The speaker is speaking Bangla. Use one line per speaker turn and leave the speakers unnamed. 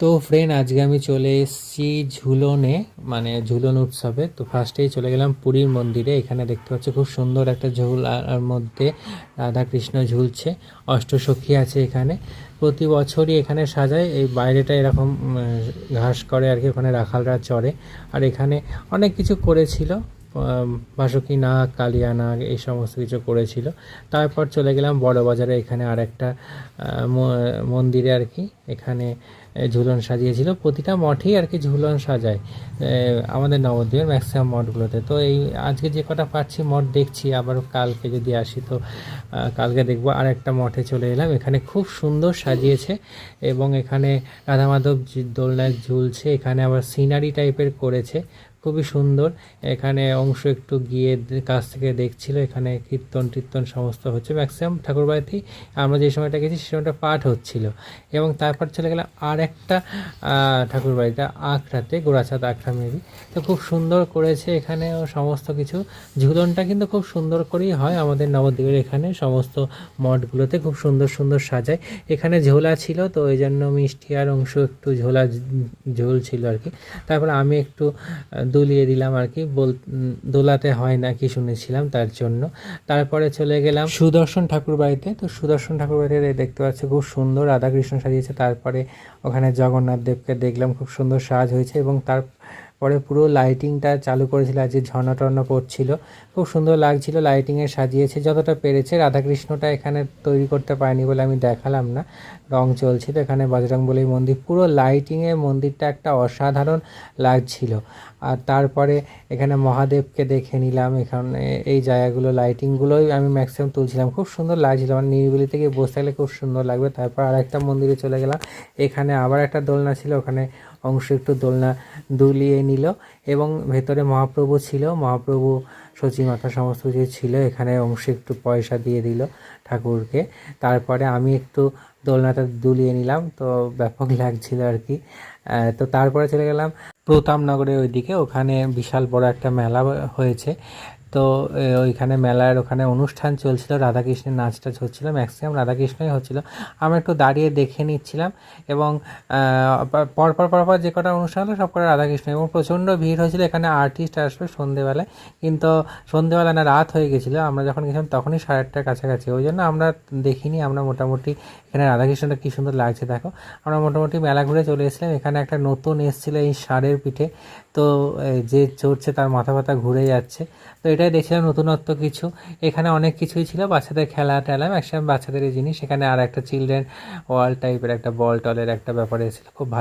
তো ফ্রেন্ড, আজকে আমি চলে এসেছি ঝুলনে, মানে ঝুলন উৎসবে। তো ফার্স্টেই চলে গেলাম পুরীর মন্দিরে। এখানে দেখতে পাচ্ছি খুব সুন্দর একটা ঝুল, আর মধ্যে রাধা কৃষ্ণ ঝুলছে, অষ্টসখী আছে এখানে। প্রতি বছরই এখানে সাজায়, এই বাইরেটা এরকম ঘাস করে আর কি, ওখানে রাখালরা চড়ে। আর এখানে অনেক কিছু করেছিল, বাসুকী নাগ, কালিয়া নাগ, এই সমস্ত কিছু করেছিল। তারপর চলে গেলাম বড় বাজারে, এখানে আর একটা মন্দিরে আর কি, এখানে ঝুলন সাজিয়েছিল। প্রতিটা মঠেই আর কি ঝুলন সাজায় আমাদের নবদ্বীপের ম্যাক্সিমাম মঠগুলোতে। তো এই আজকে যে কটা পাচ্ছি মঠ দেখছি, আবার কালকে যদি আসি তো কালকে দেখবো। আর একটা মঠে চলে এলাম, এখানে খুব সুন্দর সাজিয়েছে এবং এখানে রাধা মাধব দোলনায় ঝুলছে। এখানে আবার সিনারি টাইপের করেছে, খুবই সুন্দর। এখানে অংশ একটু গিয়ে কাছ থেকে দেখছিল, এখানে কীর্তন টীর্তন সমস্ত হচ্ছে। ম্যাক্সিমাম ঠাকুরবাড়িতেই আমরা যে সময়টা গেছি সে সময়টা পাঠ হচ্ছিল। এবং তারপর চলে গেলাম আর একটা ঠাকুরবাড়িতে, আখড়াতে, গোড়াচাঁদ আখড়া মেবি। তো খুব সুন্দর করেছে এখানেও সমস্ত কিছু। ঝুলনটা কিন্তু খুব সুন্দর করেই হয় আমাদের নবদ্বীপের এখানে, সমস্ত মঠগুলোতে খুব সুন্দর সুন্দর সাজায়। এখানে ঝোলা ছিল, তো ওই জন্য মিষ্টি আর অংশ একটু ঝোলা ঝোল ছিল আর কি। তারপর আমি একটু দুলিয়ে দিলাম আর কি, দোলাতে হয় না কি শুনেছিলাম, তার জন্য। তারপরে চলে গেলাম সুদর্শন ঠাকুর বাড়িতে। তো সুদর্শন ঠাকুর বাড়িতে দেখতে পাচ্ছি খুব সুন্দর রাধাকৃষ্ণ সাজিয়েছে। তারপরে ওখানে জগন্নাথ দেবকে দেখলাম, খুব সুন্দর সাজ হয়েছে। এবং তারপরে পুরো লাইটিংটা চালু করেছিল, আজকে ঝর্ণা টর্ণা পড়ছিল, খুব সুন্দর লাগছিল। লাইটিংয়ে সাজিয়েছে যতটা পেরেছে। রাধাকৃষ্ণটা এখানে তৈরি করতে পারেনি বলে আমি দেখালাম না, রং চলছিল। এখানে বজরংবলী মন্দির, পুরো লাইটিংয়ে মন্দিরটা একটা অসাধারণ লাগছিল। আর তারপরে এখানে মহাদেবকে দেখে নিলাম। এখানে এই জায়গাগুলো লাইটিংগুলোই আমি ম্যাক্সিমাম তুলছিলাম, খুব সুন্দর লাগছিল। মানে নিরিবিলি থেকে বসে থাকলে খুব সুন্দর লাগবে। তারপর আর একটা মন্দিরে চলে গেলাম, এখানে আবার একটা দোলনা ছিল, ওখানে অংশ একটু দোলনা দুলিয়ে নিল। এবং ভেতরে মহাপ্রভু ছিল, মহাপ্রভু সচী মাতা সমস্ত কিছু ছিল। এখানে অংশ একটু পয়সা দিয়ে দিল ঠাকুরকে। তারপরে আমি একটু দোলনাটা দুলিয়ে নিলাম, তো ব্যাপক লাগছিল আর কি। তো তারপরে চলে গেলাম প্রতাপনগরের ওইদিকে, ওখানে বিশাল বড় একটা মেলা হয়েছে। তো ওইখানে মেলার ওখানে অনুষ্ঠান চলছিল, রাধাকৃষ্ণের নাচটা হচ্ছিলো, ম্যাক্সিমাম রাধাকৃষ্ণই হচ্ছিল। আমরা একটু দাঁড়িয়ে দেখে নিচ্ছিলাম। এবং পরপর যে কটা অনুষ্ঠান হলো সব কটা রাধাকৃষ্ণ। এবং প্রচণ্ড ভিড় হয়েছিল, এখানে আর্টিস্ট আসবে সন্ধেবেলায়, কিন্তু সন্ধেবেলা না, রাত হয়ে গেছিলো। আমরা যখন গেছিলাম তখনই 8:30টার কাছাকাছি, ওই জন্য আমরা দেখিনি। আমরা মোটামুটি এখানে রাধাকৃষ্ণটা কী সুন্দর লাগছে দেখো। আমরা মোটামুটি মেলা ঘুরে চলে এসেছিলাম। এখানে একটা নতুন এসেছিলো এই ষাঁড়ের পিঠে, তো যে চড়ছে তার মাথা ব্যথা ঘুরে যাচ্ছে। তো এটাই দেখছিলাম নতুনত্ব কিছু। এখানে অনেক কিছুই ছিল, বাচ্চাদের খেলা টেলা, ম্যাক্সিমাম বাচ্চাদের জিনিস। এখানে আর একটা চিলড্রেন ওয়ার্ল্ড টাইপের একটা বল টলের একটা ব্যাপার এসেছিলো, খুব ভালো।